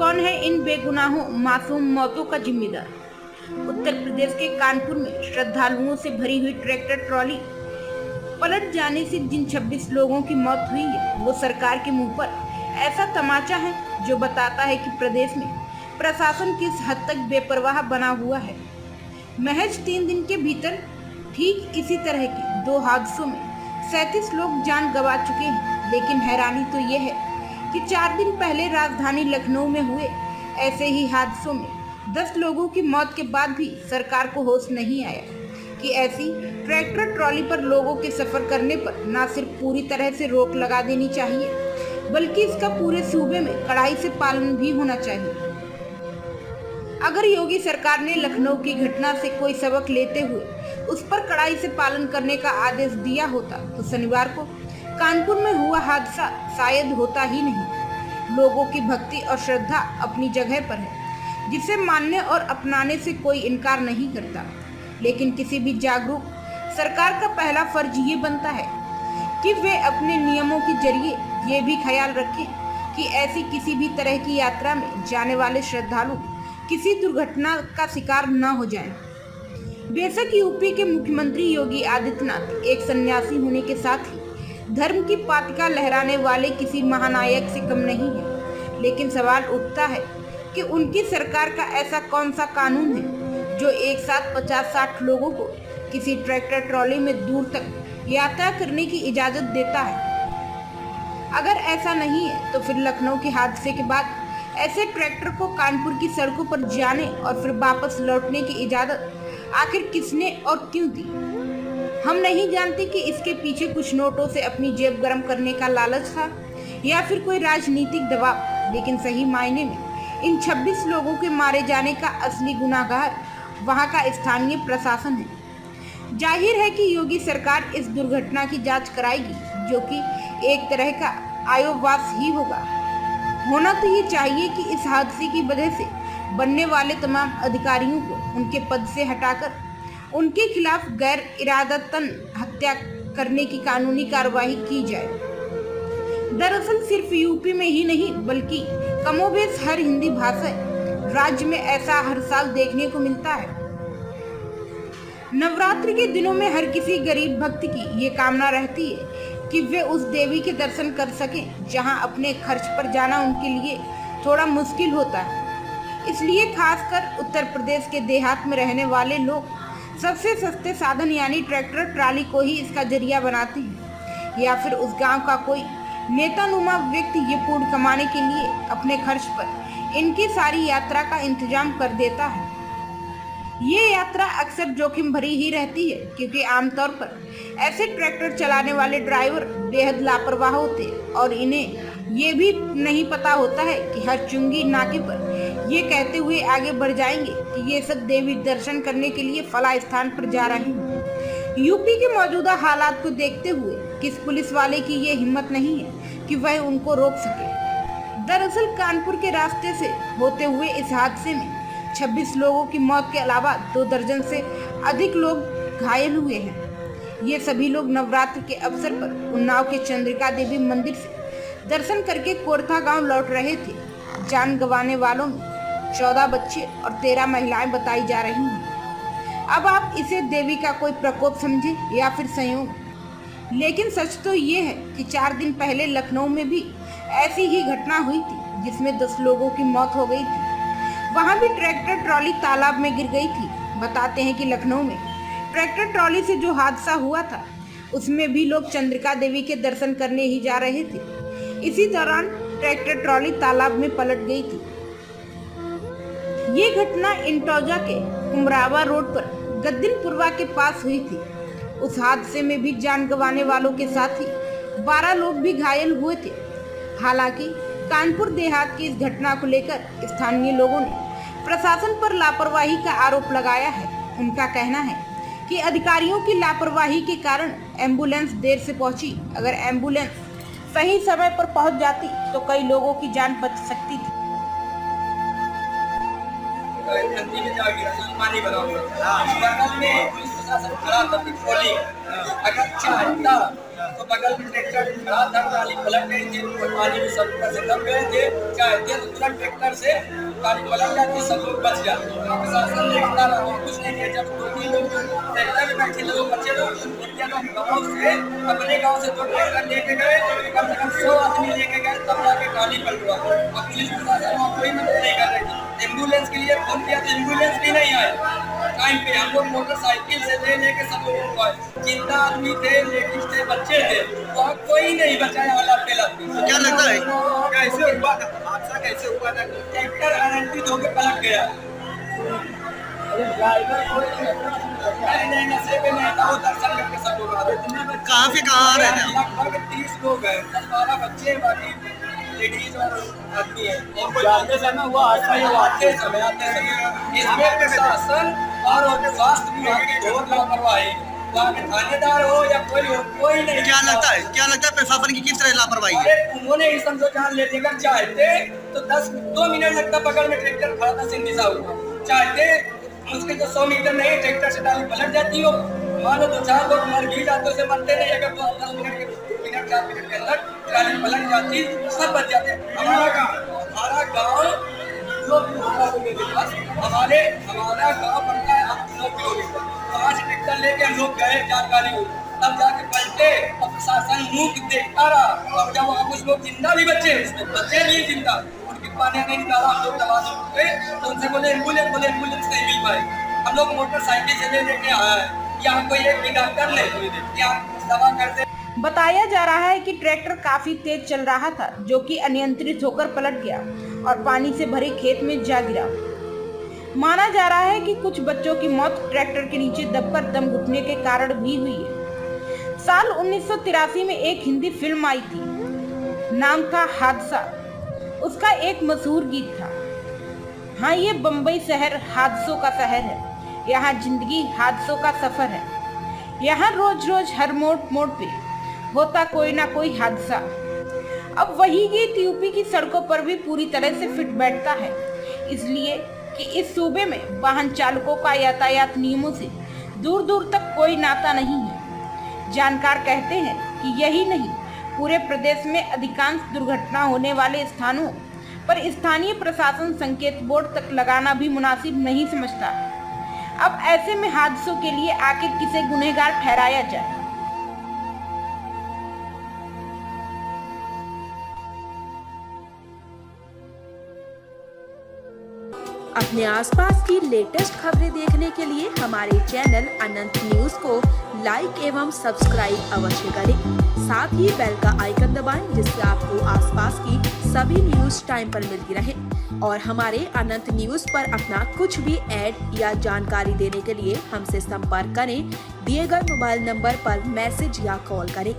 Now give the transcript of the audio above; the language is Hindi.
कौन है इन बेगुनाहों मासूम मौतों का जिम्मेदार? उत्तर प्रदेश के कानपुर में श्रद्धालुओं से भरी हुई ट्रैक्टर ट्रॉली पलट जाने से जिन 26 लोगों की मौत हुई है, वो सरकार के मुंह पर ऐसा तमाचा है जो बताता है कि प्रदेश में प्रशासन किस हद तक बेपरवाह बना हुआ है। महज 3 दिन के भीतर ठीक इसी तरह के 2 हादसों में 37 लोग जान गंवा चुके हैं। लेकिन हैरानी तो यह है कि 4 दिन पहले राजधानी लखनऊ में हुए ऐसे ही हादसों में 10 लोगों की मौत के बाद भी सरकार को होश नहीं आया कि ऐसी ट्रैक्टर ट्रॉली पर लोगों के सफर करने पर न सिर्फ पूरी तरह से रोक लगा देनी चाहिए, बल्कि इसका पूरे सूबे में कड़ाई से पालन भी होना चाहिए। अगर योगी सरकार ने लखनऊ की घटना से कोई सबक लेते हुए उस पर कड़ाई से पालन करने का आदेश दिया होता तो शनिवार को कानपुर में हुआ हादसा शायद होता ही नहीं। लोगों की भक्ति और श्रद्धा अपनी जगह पर है, जिसे मानने और अपनाने से कोई इनकार नहीं करता। लेकिन किसी भी जागरूक सरकार का पहला फर्ज ये बनता है कि वे अपने नियमों के जरिए ये भी ख्याल रखें कि ऐसी किसी भी तरह की यात्रा में जाने वाले श्रद्धालु किसी दुर्घटना का शिकार न हो जाएं। बेशक यूपी के मुख्यमंत्री योगी आदित्यनाथ एक सन्यासी होने के साथ ही धर्म की पताका लहराने वाले किसी महानायक से कम नहीं है, लेकिन सवाल उठता है कि उनकी सरकार का ऐसा कौन सा कानून है जो एक साथ 50-60 लोगों को किसी ट्रैक्टर ट्रॉली में दूर तक यात्रा करने की इजाजत देता है। अगर ऐसा नहीं है तो फिर लखनऊ के हादसे के बाद ऐसे ट्रैक्टर को कानपुर की सड़कों पर जाने और फिर वापस लौटने की इजाजत आखिर किसने और क्यों दी? हम नहीं जानते कि इसके पीछे कुछ नोटों से अपनी जेब गर्म करने का लालच था या फिर कोई राजनीतिक दबाव। लेकिन सही मायने में इन 26 लोगों के मारे जाने का असली गुनाहगार वहां का स्थानीय प्रशासन है। जाहिर है कि योगी सरकार इस दुर्घटना की जांच कराएगी, जो कि एक तरह का आयोवास ही होगा। होना तो ये चाहिए कि इस हादसे की वजह से बनने वाले तमाम अधिकारियों को उनके पद से हटाकर उनके खिलाफ गैर इरादतन हत्या करने की कानूनी कार्रवाई की जाए। दरअसल सिर्फ यूपी में ही नहीं बल्कि कमोबेश हर हिंदी भाषा राज्य में ऐसा हर साल देखने को मिलता है। नवरात्रि के दिनों में हर किसी गरीब भक्त की ये कामना रहती है कि वे उस देवी के दर्शन कर सकें जहां अपने खर्च पर जाना उनके लिए थोड़ा मुश्किल होता है। इसलिए खासकर उत्तर प्रदेश के देहात में रहने वाले लोग सबसे सस्ते साधन यानी ट्रैक्टर ट्राली को ही इसका जरिया बनाते हैं, या फिर उस गांव का कोई नेतानुमा व्यक्ति ये पुण्य कमाने के लिए अपने खर्च पर इनकी सारी यात्रा का इंतजाम कर देता है। ये यात्रा अक्सर जोखिम भरी ही रहती है, क्योंकि आमतौर पर ऐसे ट्रैक्टर चलाने वाले ड्राइवर बेहद लापरवाह होते हैं और इन्हें ये भी नहीं पता होता है कि हर चुंगी नाके पर ये कहते हुए आगे बढ़ जाएंगे कि ये सब देवी दर्शन करने के लिए फला स्थान पर जा रहे हैं। यूपी के मौजूदा हालात को देखते हुए किस पुलिस वाले की ये हिम्मत नहीं है कि वह उनको रोक सके। दरअसल कानपुर के रास्ते से होते हुए इस हादसे में 26 लोगों की मौत के अलावा 2 दर्जन से अधिक लोग घायल हुए हैं। ये सभी लोग नवरात्र के अवसर पर उन्नाव के चंद्रिका देवी मंदिर से दर्शन करके कोरथा गांव लौट रहे थे। जान गंवाने वालों में 14 बच्चे और 13 महिलाएं बताई जा रही हैं। अब आप इसे देवी का कोई प्रकोप समझे या फिर संयोग, लेकिन सच तो ये है कि 4 दिन पहले लखनऊ में भी ऐसी ही घटना हुई थी जिसमें 10 लोगों की मौत हो गई थी। वहां भी ट्रैक्टर ट्रॉली तालाब में गिर गई थी। बताते हैं कि लखनऊ में ट्रैक्टर ट्रॉली से जो हादसा हुआ था उसमें भी लोग चंद्रिका देवी के दर्शन करने ही जा रहे थे। इसी दौरान ट्रैक्टर ट्रॉली तालाब में पलट गई थी। ये घटना इंटौजा के कुमरावा रोड पर गद्दिनपुरवा के पास हुई थी। उस हादसे में भी जान गंवाने वालों के साथ ही 12 लोग भी घायल हुए थे। हालांकि कानपुर देहात की इस घटना को लेकर स्थानीय लोगों ने प्रशासन पर लापरवाही का आरोप लगाया है। उनका कहना है कि अधिकारियों की लापरवाही के कारण एम्बुलेंस देर से पहुंची। अगर एम्बुलेंस सही समय पर पहुंच जाती तो कई लोगों की जान बच सकती थी। नदी में जाके पानी भरा हुआ था। प्रशासन खड़ा था पेट्रोलिंग, अगर चाहता तो बगल में ट्रैक्टर खड़ा था, ट्राली पलट गई थी, पानी में सब ऊपर से दब गए थे, चाहते तो तुरंत ट्रैक्टर से ट्राली पलट जाती, सब लोग बच जाते। प्रशासन देखता रहा, कुछ नहीं किया। जब 2-3 लोग ट्रैक्टर में बैठे लोग बचे लोग गाँव से, अपने गाँव से 2 ट्रैक्टर लेके गए, कम से कम 100 आदमी लेके गए, तब जाके ट्राली पलटवा। और पुलिस प्रशासन वहाँ कोई मदद नहीं कर रही थी। एम्बुलेंस के लिए फोन किया तो एम्बुलेंस भी नहीं आए टाइम पे। हम लोग मोटरसाइकिल से लेके सब लोग आए, जिंदा आदमी थे, लेडीज थे, बच्चे थे, वहाँ कोई नहीं बचाया वाला पहला। क्या लगता है कैसे हुआ था हादसा, कैसे हुआ था? ट्रैक्टर अनियंत्रित होकर पलट गया। नहीं नशे पे नहीं था, वो दर्शन करके सब लोग आ रहे थे। कहाँ से कहाँ आ रहे थे? लगभग 30 लोग हैं, 10-12 बच्चे, बाकी लेडीज और आदमी है। आते समय इसमें प्रशासन और स्वास्थ्य विभाग की घोर लापरवाही, वहाँ के थानेदार हो या कोई हो, कोई नहीं। क्या लगता है प्रशासन की किस तरह लापरवाही है? उन्होंने ही समझो जहाँ ले लेकर चाहते तो 2 मिनट लगता, बगल में ट्रैक्टर खड़ा था, सिंधी साहब चाहते मुश्किल तो 100 मीटर नहीं, ट्रैक्टर से डाली पलट जाती हो। मानो 2-4 लोग मर भी जाते, उसे मरते नहीं। अगर 10 मिनट 4 मिनट के अंदर ट्राली पलट जाती, सब बच जाते। हमारा गाँव हमारा गाँव पड़ता है 9 किलोमीटर, 5 ट्रैक्टर लेके हम लोग गए जानकारी हो, तब जाके पलटे और प्रशासन मुँह देखता रहा। और जब वहाँ कुछ लोग जिंदा भी बच्चे नहीं जिंदा, उनकी पानी नहीं निकाला, हम लोग दबा दे तो उनसे बोले एम्बुलेंस नहीं मिल पाए। हम लोग मोटरसाइकिल से लेके आया है, यहाँ कोई एक भी डॉक्टर नहीं, यहाँ दवा करते। बताया जा रहा है कि ट्रैक्टर काफी तेज चल रहा था, जो कि अनियंत्रित होकर पलट गया और पानी से भरे खेत में जा गिरा। माना जा रहा है कि कुछ बच्चों की मौत ट्रैक्टर के नीचे दबकर दम घुटने के कारण भी हुई है। साल 1983 में एक हिंदी फिल्म आई थी, नाम था हादसा। उसका एक मशहूर गीत था, हाँ ये बम्बई शहर हादसों का शहर है, यहाँ जिंदगी हादसों का सफर है, यहाँ रोज रोज हर मोड़ पे होता कोई ना कोई हादसा। अब वही गीत यूपी की सड़कों पर भी पूरी तरह से फिट बैठता है, इसलिए कि इस सूबे में वाहन चालकों का यातायात नियमों से दूर दूर तक कोई नाता नहीं है। जानकार कहते हैं कि यही नहीं, पूरे प्रदेश में अधिकांश दुर्घटना होने वाले स्थानों पर स्थानीय प्रशासन संकेत बोर्ड तक लगाना भी मुनासिब नहीं समझता। अब ऐसे में हादसों के लिए आखिर किसे गुनहगार ठहराया जाए? अपने आसपास की लेटेस्ट खबरें देखने के लिए हमारे चैनल अनंत न्यूज को लाइक एवं सब्सक्राइब अवश्य करें। साथ ही बेल का आइकन दबाएं, जिससे आपको आसपास की सभी न्यूज टाइम पर मिलती रहे। और हमारे अनंत न्यूज पर अपना कुछ भी ऐड या जानकारी देने के लिए हमसे संपर्क करें। दिए गए मोबाइल नंबर पर मैसेज या कॉल करें।